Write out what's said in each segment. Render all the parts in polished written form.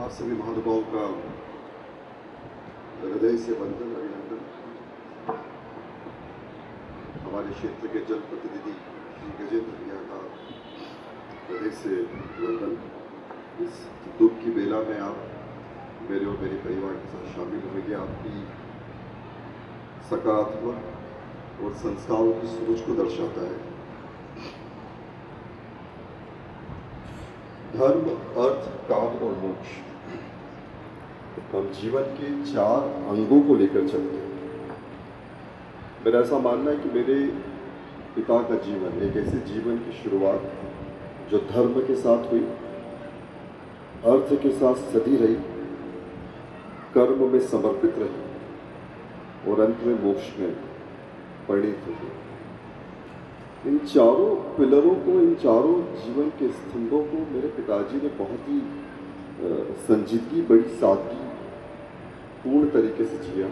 आप सभी महानुभावों का हृदय से वंदन अभिनंदन। हमारे क्षेत्र के जन प्रतिनिधि श्री गजेंद्र भैया का हृदय से वंदन। इस दुख की बेला में आप मेरे और मेरे परिवार के साथ शामिल हुए, आपकी सकारात्मक और संस्कारों की सोच को दर्शाता है। धर्म, अर्थ, काम और मोक्ष, हम जीवन के 4 अंगों को लेकर चलते हैं। मेरा ऐसा मानना है कि मेरे पिता का जीवन एक ऐसे जीवन की शुरुआत जो धर्म के साथ हुई, अर्थ के साथ सदी रही, कर्म में समर्पित रही और अंत में मोक्ष में परिणित हुई। इन चारों पिलरों को, इन चारों जीवन के स्तंभों को मेरे पिताजी ने बहुत ही संजीदगी, बड़ी सादगी पूर्ण तरीके से जिया।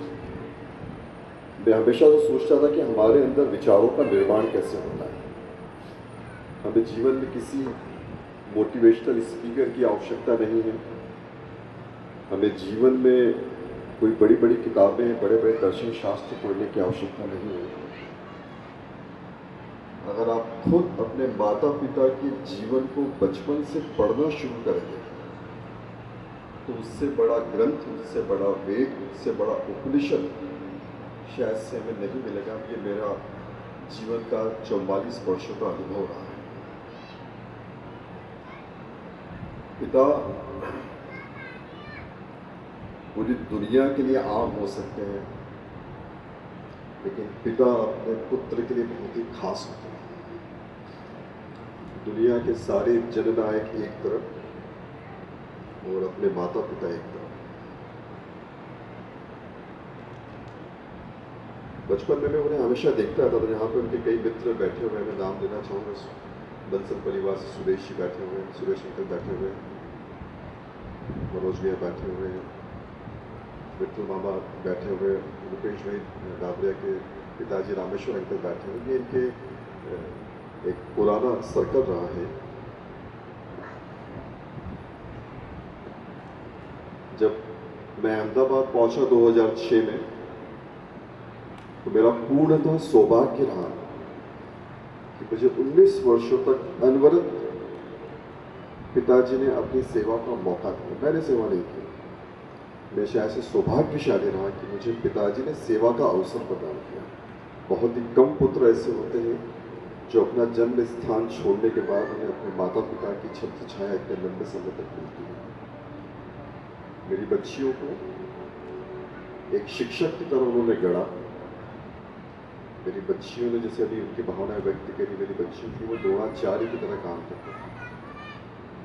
मैं हमेशा तो सोचता था कि हमारे अंदर विचारों का निर्माण कैसे होता है। हमें जीवन में किसी मोटिवेशनल स्पीकर की आवश्यकता नहीं है। हमें जीवन में कोई बड़ी बड़ी किताबें, बड़े बड़े दर्शन शास्त्र पढ़ने की आवश्यकता नहीं है। अगर आप खुद अपने माता पिता के जीवन को बचपन से पढ़ना शुरू करेंगे तो उससे बड़ा ग्रंथ, उससे बड़ा वेद, उससे बड़ा उपनिषद शायद से हमें नहीं मिलेगा। ये मेरा जीवन का 44 वर्षों का अनुभव रहा है। पिता पूरी दुनिया के लिए आम हो सकते हैं, लेकिन पिता अपने पुत्र के लिए बहुत ही खास होते हैं। दुनिया के सारे जननायक एक तरफ और अपने माता पिता एक तरफ। बचपन में मैं उन्हें हमेशा देखता था, तो यहाँ पे उनके कई मित्र बैठे हुए हैं। मैं नाम लेना चाहूँगा, बंसल परिवार से सुरेश जी बैठे हुए हैं, सुरेश अंकल बैठे हुए हैं, मनोज भैया बैठे हुए हैं, विठल मामा बैठे हुए, रुपेश भाई डाबरिया के पिताजी रामेश्वर अंकल बैठे हुए। ये इनके एक पुराना सर्कल रहा है। जब मैं अहमदाबाद पहुंचा 2006 में, तो मेरा पूर्णतः सौभाग्य रहा कि मुझे 19 वर्षों तक अनवरत पिताजी ने अपनी सेवा का मौका दिया। मैंने सेवा नहीं की। मैं शायद से सौभाग्यशाली रहा कि मुझे पिताजी ने सेवा का अवसर प्रदान किया। बहुत ही कम पुत्र ऐसे होते हैं जो अपना जन्म स्थान छोड़ने के बाद उन्हें अपने माता पिता की छत्र छाया इतने लंबे समय तक मिलती है। मेरी बच्चियों को एक शिक्षक की तरह उन्होंने गढ़ा। मेरी बच्चियों ने, जैसे अभी उनकी भावनाएं व्यक्त करी, मेरी बच्चियों की वो द्रोणाचार्य की तरह काम करते हैं।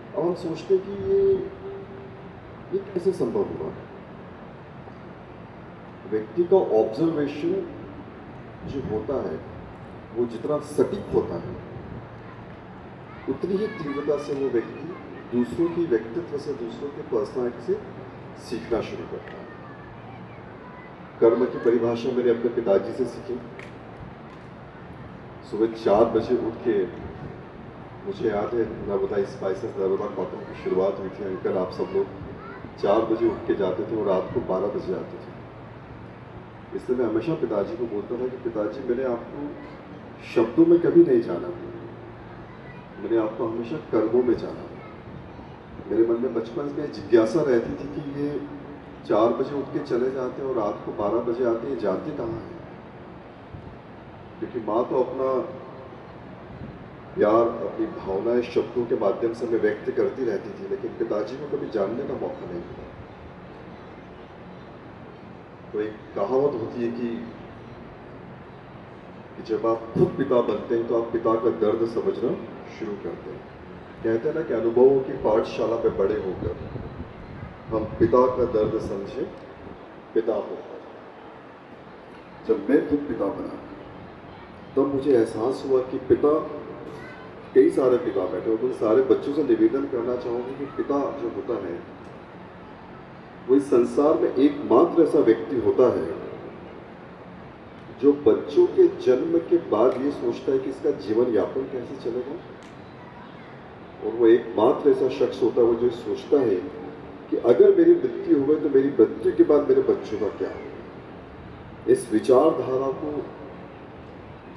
अब हम सोचते कि ये कैसे संभव हुआ। व्यक्ति का ऑब्जर्वेशन जो होता है वो जितना सटीक होता है, उतनी ही तीव्रता से वो व्यक्ति दूसरों की व्यक्तित्व से, दूसरों की पर्सनालिटी से सीखना शुरू करता है। कर्म की परिभाषा मैंने अपने पिताजी से सीखी। सुबह 4 बजे उठ के, मुझे याद है नर्मदा स्पाइसेस, नर्मदा कॉटन की शुरुआत हुई थी। अंकल आप सब लोग 4 बजे उठ के जाते थे और रात को 12 बजे आते थे। इसलिए मैं हमेशा पिताजी को बोलता था कि पिताजी, मैंने आपको शब्दों में कभी नहीं जाना, मैंने आपको हमेशा कर्मों में जाना। मेरे मन में बचपन में जिज्ञासा रहती थी कि ये 4 बजे उठ के चले जाते हैं और रात को 12 बजे आते हैं, जाते कहाँ हैं? क्योंकि माँ तो अपना प्यार, अपनी भावनाएं शब्दों के माध्यम से हमें व्यक्त करती रहती थी, लेकिन पिताजी को कभी जानने का मौका नहीं मिला। तो एक कहावत होती है कि जब आप खुद पिता बनते हैं तो आप पिता का दर्द समझना शुरू करते हैं। कहते हैं ना कि अनुभवों की पाठशाला पे बड़े होकर हम पिता का दर्द समझे पिता होकर। जब मैं खुद पिता बना तब मुझे एहसास हुआ कि पिता, कई सारे पिता बैठे हो, उन सारे बच्चों से निवेदन करना चाहूँगा कि पिता जो होता है वो इस संसार में एकमात्र ऐसा व्यक्ति होता है जो बच्चों के जन्म के बाद ये सोचता है कि इसका जीवन यापन कैसे चलेगा। और वो एकमात्र ऐसा शख्स होता है वो जो सोचता है कि अगर मेरी मृत्यु हो गई तो मेरी मृत्यु के बाद मेरे बच्चों का क्या होगा। इस विचारधारा को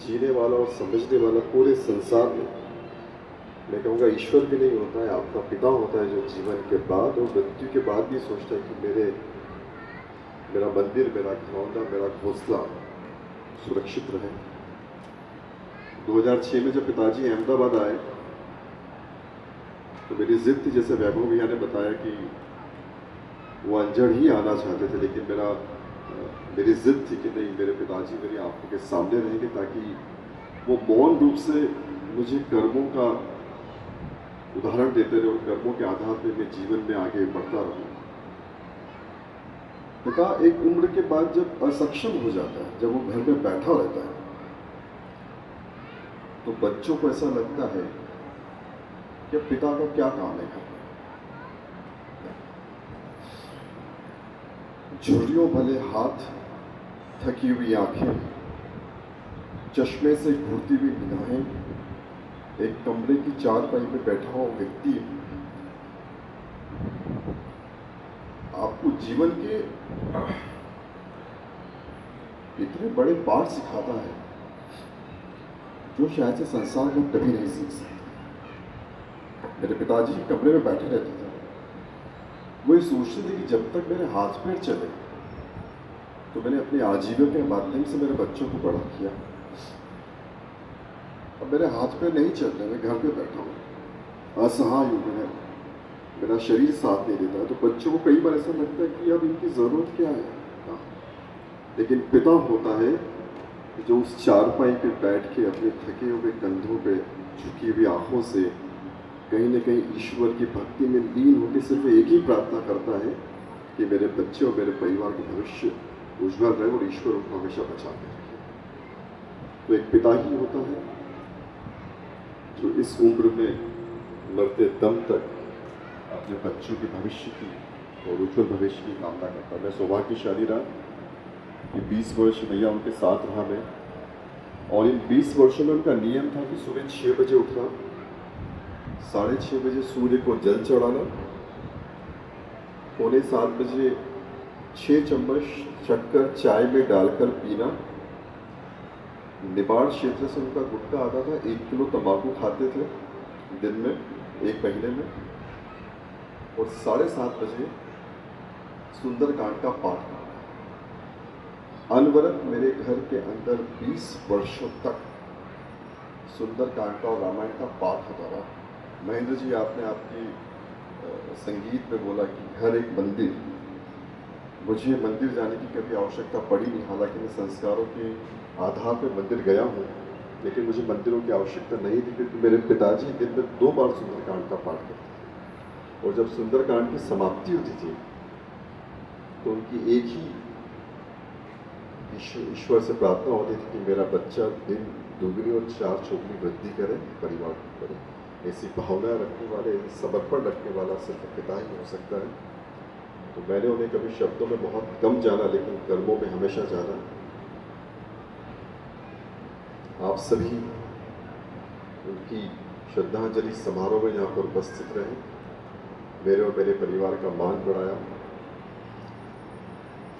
जीने वाला और समझने वाला पूरे संसार में, मैं कहूँगा ईश्वर भी नहीं होता है, आपका पिता होता है, जो जीवन के बाद और मृत्यु के बाद भी सोचता है कि मेरा मंदिर, मेरा घरौंदा, मेरा घोंसला सुरक्षित रहे। 2006 में जब पिताजी अहमदाबाद आए तो मेरी जिद थी, जैसे वैभव भैया ने बताया कि वो अंजड़ ही आना चाहते थे, लेकिन मेरी जिद थी कि नहीं, मेरे पिताजी मेरी आंखों के सामने रहेंगे ताकि वो मौन रूप से मुझे कर्मों का उदाहरण देते रहे और कर्मों के आधार पर मैं जीवन में आगे बढ़ता रहूं। पिता एक उम्र के बाद जब असक्षम हो जाता है, जब वो घर में बैठा रहता है, तो बच्चों को ऐसा लगता है कि पिता का क्या काम है घर में। झुर्रियों भले हाथ, थकी हुई आंखें, चश्मे से घूरती हुई निगाहें, एक कमरे की चारपाई में बैठा हुआ व्यक्ति आपको जीवन के इतने बड़े पाठ सिखाता है जो शायद से संसार में कभी नहीं सीख सकते। मेरे पिताजी कमरे में बैठे रहते थे, वो ये सोचते थे कि जब तक मेरे हाथ पैर चले, तो मैंने अपने आजीविका के माध्यम से मेरे बच्चों को बड़ा किया। अब मेरे हाथ पैर नहीं चल रहे, मैं घर पे बैठा हूँ, असहाय हूँ, मेरा शरीर साथ नहीं देता है, तो बच्चों को कई बार ऐसा लगता है कि अब इनकी ज़रूरत क्या है। लेकिन पिता होता है जो उस चारपाई पे बैठ के अपने थके हुए कंधों पे झुकी हुई आंखों से कहीं न कहीं ईश्वर की भक्ति में लीन होकर सिर्फ एक ही प्रार्थना करता है कि मेरे बच्चे और मेरे परिवार का भविष्य उज्जवल रहे और ईश्वर उनको हमेशा बचा के रखे। तो एक पिता ही होता है जो इस उम्र में मरते दम तक अपने बच्चों के भविष्य की और उज्जवल भविष्य की कामना करता। मैं सौभाग्यशाली रहा कि 20 वर्ष भैया उनके साथ रहा मैं, और इन 20 वर्षों में उनका नियम था कि सुबह 6 बजे उठना, 6:30 बजे सूर्य को जल चढ़ाना, 6:45 बजे 6 चम्मच शक्कर चाय में डालकर पीना। निबाड़ क्षेत्र से उनका गुटखा आता था, 1 किलो तंबाकू खाते थे दिन में, 1 महीने में, और 7:30 बजे सुंदरकांड का पाठ करना। अनवरत मेरे घर के अंदर 20 वर्षों तक सुंदरकांड का और रामायण का पाठ होता रहा। महेंद्र जी, आपने आपकी संगीत में बोला कि घर एक मंदिर, मुझे मंदिर जाने की कभी आवश्यकता पड़ी नहीं, हालांकि मैं संस्कारों के आधार पर मंदिर गया हूँ, लेकिन मुझे मंदिरों की आवश्यकता नहीं थी क्योंकि मेरे पिताजी दिन में 2 बार सुंदरकांड का पाठ करते थे, और जब सुंदरकांड की समाप्ति होती थी तो उनकी एक ही ईश्वर से प्रार्थना होती थी कि मेरा बच्चा दिन दुगनी और 4 चौगुनी वृद्धि करे, परिवार को करे। ऐसी भावना रखने वाले, समर्पण रखने वाला सिर्फ पिता ही हो सकता है। तो मैंने उन्हें कभी शब्दों में बहुत कम जाना, लेकिन कर्मों में हमेशा जाना। आप सभी उनकी श्रद्धांजलि समारोह में यहाँ पर उपस्थित रहे, मेरे और मेरे परिवार का मान बढ़ाया।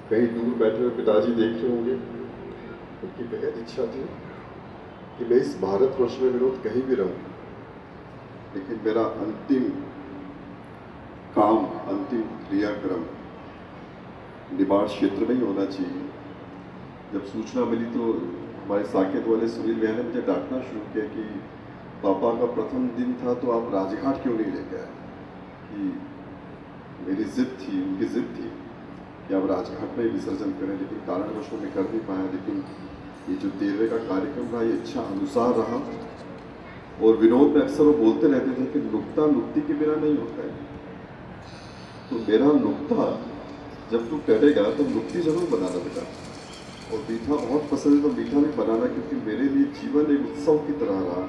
कहीं दूर बैठे हुए पिताजी देख रहे होंगे, उनकी बेहद इच्छा थी कि मैं इस भारतवर्ष में विनोद कहीं भी रहूं, लेकिन मेरा अंतिम काम, अंतिम क्रियाक्रम निबाड़ क्षेत्र में ही होना चाहिए। जब सूचना मिली तो हमारे साकेत वाले सुनील भैया ने मुझे डांटना शुरू किया कि पापा का प्रथम दिन था तो आप राजघाट क्यों नहीं लेके आए। कि मेरी जिद थी, उनकी जिद थी कि आप राजघाट में विसर्जन करें, लेकिन कारणवशों में कर नहीं पाया। लेकिन ये जो 13वें का कार्यक्रम रहा, ये इच्छा अनुसार रहा। और विनोद में अक्सर वो बोलते रहते थे कि नुक्ता नुक्ति के बिना नहीं होता है, तो मेरा नुक्ता जब तू करेगा तो नुक्ति जरूर बनाना बेटा। और मीठा बहुत पसंद है तो मीठा भी बनाना, क्योंकि मेरे लिए जीवन एक उत्सव की तरह रहा,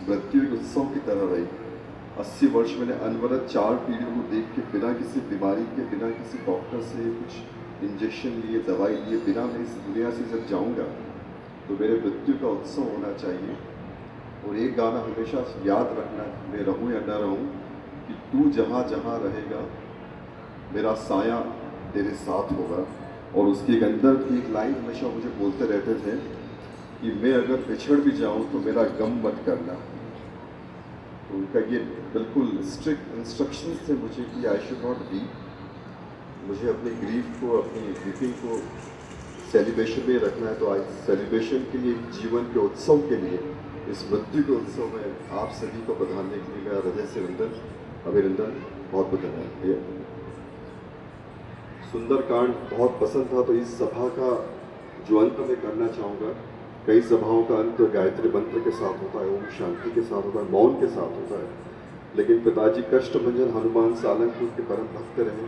मृत्यु एक उत्सव की तरह रही। 80 वर्ष मैंने अनवरत 4 पीढ़ियों को देख के, बिना किसी बीमारी के, बिना किसी डॉक्टर से कुछ इंजेक्शन लिए, दवाई लिए, बिना मैं इस दुनिया से जब जाऊंगा तो मेरे मृत्यु का उत्सव होना चाहिए। और एक गाना हमेशा याद रखना, मैं रहूं या न रहूं, कि तू जहाँ जहाँ रहेगा मेरा साया तेरे साथ होगा। और उसके एक अंदर की एक लाइन हमेशा मुझे बोलते रहते थे कि मैं अगर बिछड़ भी जाऊं तो मेरा गम मत करना। तो उनका ये बिल्कुल स्ट्रिक्ट इंस्ट्रक्शंस थे मुझे कि आई शुड नॉट बी, मुझे अपनी ग्रीफ को, अपनी वीपिंग को सेलिब्रेशन में रखना है। तो आज सेलिब्रेशन के लिए, जीवन के उत्सव के लिए, इस मृत्यु के उत्सव में आप सभी को बधाने के लिए मेरा हृदय से अभिनंदन, बहुत बहुत धन्यवाद। सुंदरकांड बहुत पसंद था, तो इस सभा का जो अंत मैं करना चाहूँगा, कई सभाओं का अंत गायत्री मंत्र के साथ होता है, ओम शांति के साथ होता है, मौन के साथ होता है, लेकिन पिताजी कष्टभंजन हनुमान सालंगपुर के परम भक्त रहे।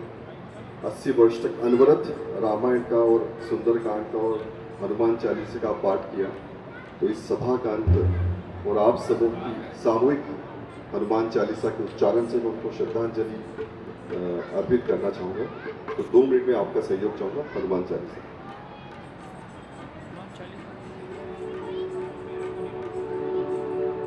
80 वर्ष तक अनवरत रामायण का और सुंदरकांड का और हनुमान चालीसा का पाठ किया। तो इस सभा का अंत और आप सबों की सामूहिक हनुमान चालीसा के उच्चारण से मैं उनको श्रद्धांजलि अर्पित करना चाहूँगा। तो 2 मिनट में आपका सहयोग चाहूँगा। हनुमान चालीसा।